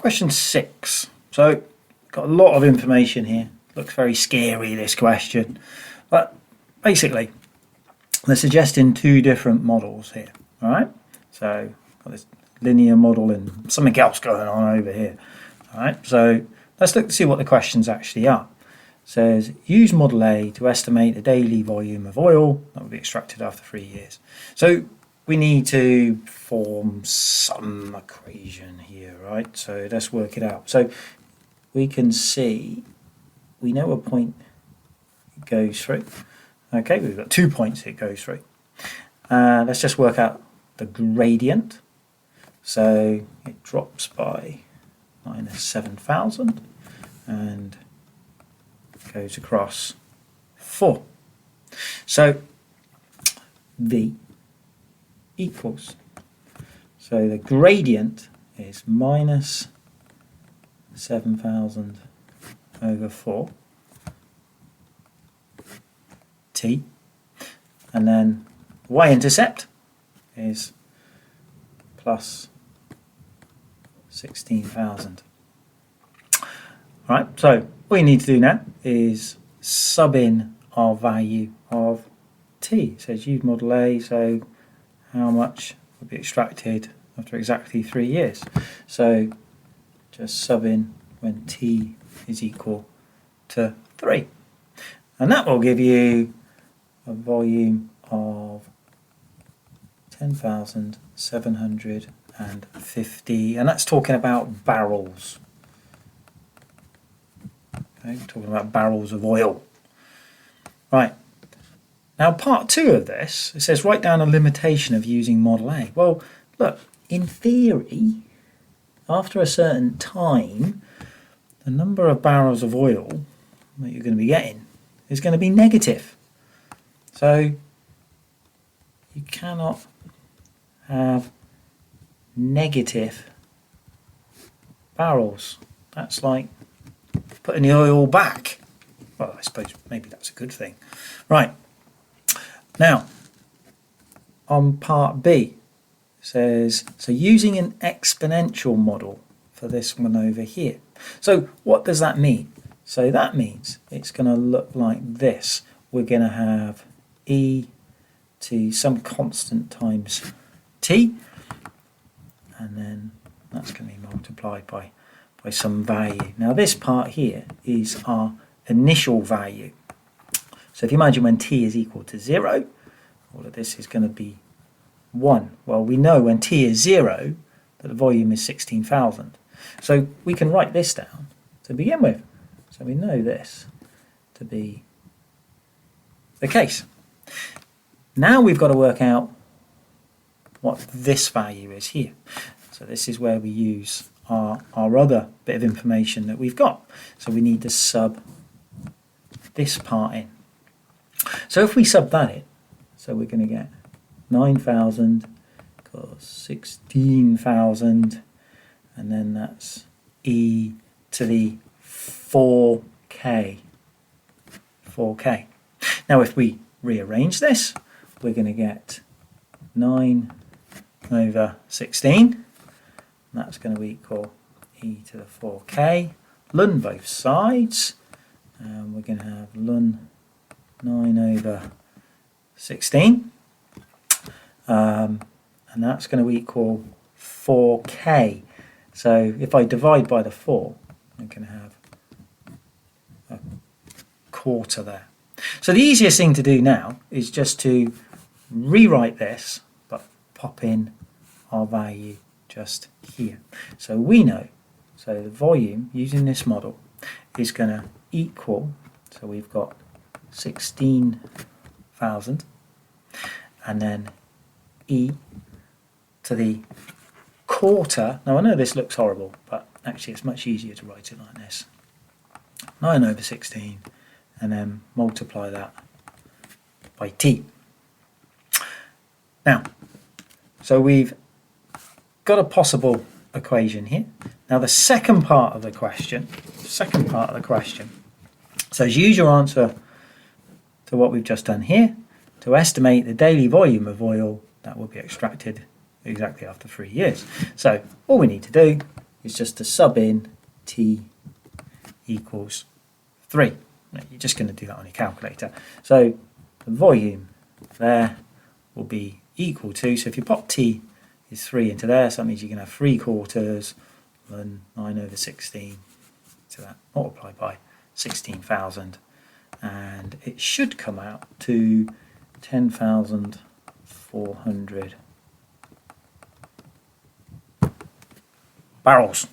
Question 6. So, got a lot of information here. Looks very scary, this question. But basically, they're suggesting two different models here. All right? So, got this linear model and something else going on over here. All right? So, let's look to see what the questions actually are. It says, use model A to estimate the daily volume of oil that will be extracted after 3 years. So, we need to form some equation here, right? So let's work it out. So we can see, we know a point it goes through. Okay, we've got 2 points it goes through. Let's just work out the gradient. So it drops by minus 7,000 and goes across 4. So V equals, so the gradient is minus 7,000 over 4 t, and then y-intercept is plus 16,000. Right, so what you need to do now is sub in our value of t. It says use model A, so how much will be extracted after exactly 3 years. So just sub in when t is equal to 3. And that will give you a volume of 10,750, and that's talking about barrels. Okay, talking about barrels of oil. Right. Now, part 2 of this, it says write down a limitation of using model A. Well, look, in theory, after a certain time, the number of barrels of oil that you're going to be getting is going to be negative. So you cannot have negative barrels. That's like putting the oil back. Well, I suppose maybe that's a good thing. Right. Now, on part B, it says, so using an exponential model for this one over here. So what does that mean? So that means it's going to look like this. We're going to have e to some constant times t, and then that's going to be multiplied by some value. Now this part here is our initial value. So if you imagine when t is equal to 0, all of this is going to be 1. Well, we know when t is 0 that the volume is 16,000. So we can write this down to begin with. So we know this to be the case. Now we've got to work out what this value is here. So this is where we use our other bit of information that we've got. So we need to sub this part in. So if we sub that in, so we're going to get 9,000 equals 16,000, and then that's e to the 4k. 4k. Now if we rearrange this, we're going to get 9 over 16. That's going to equal e to the 4k. Ln both sides, and we're going to have ln 9 over 16, and that's going to equal 4k. So if I divide by the 4, I'm going to have a quarter there. So the easiest thing to do now is just to rewrite this, but pop in our value just here. So we know, so the volume using this model is going to equal, so we've got 16,000, and then e to the quarter. Now I know this looks horrible, but actually it's much easier to write it like this. 9 over 16, and then multiply that by t. Now, so we've got a possible equation here. Now the second part of the question says use your answer to what we've just done here to estimate the daily volume of oil that will be extracted exactly after 3 years. So all we need to do is just to sub in T equals 3. Now, you're just going to do that on your calculator. So the volume there will be equal to, so if you pop T is 3 into there, so that means you can have 3/4 and 9/16 to that, multiplied by 16,000, and it should come out to 10,400 barrels.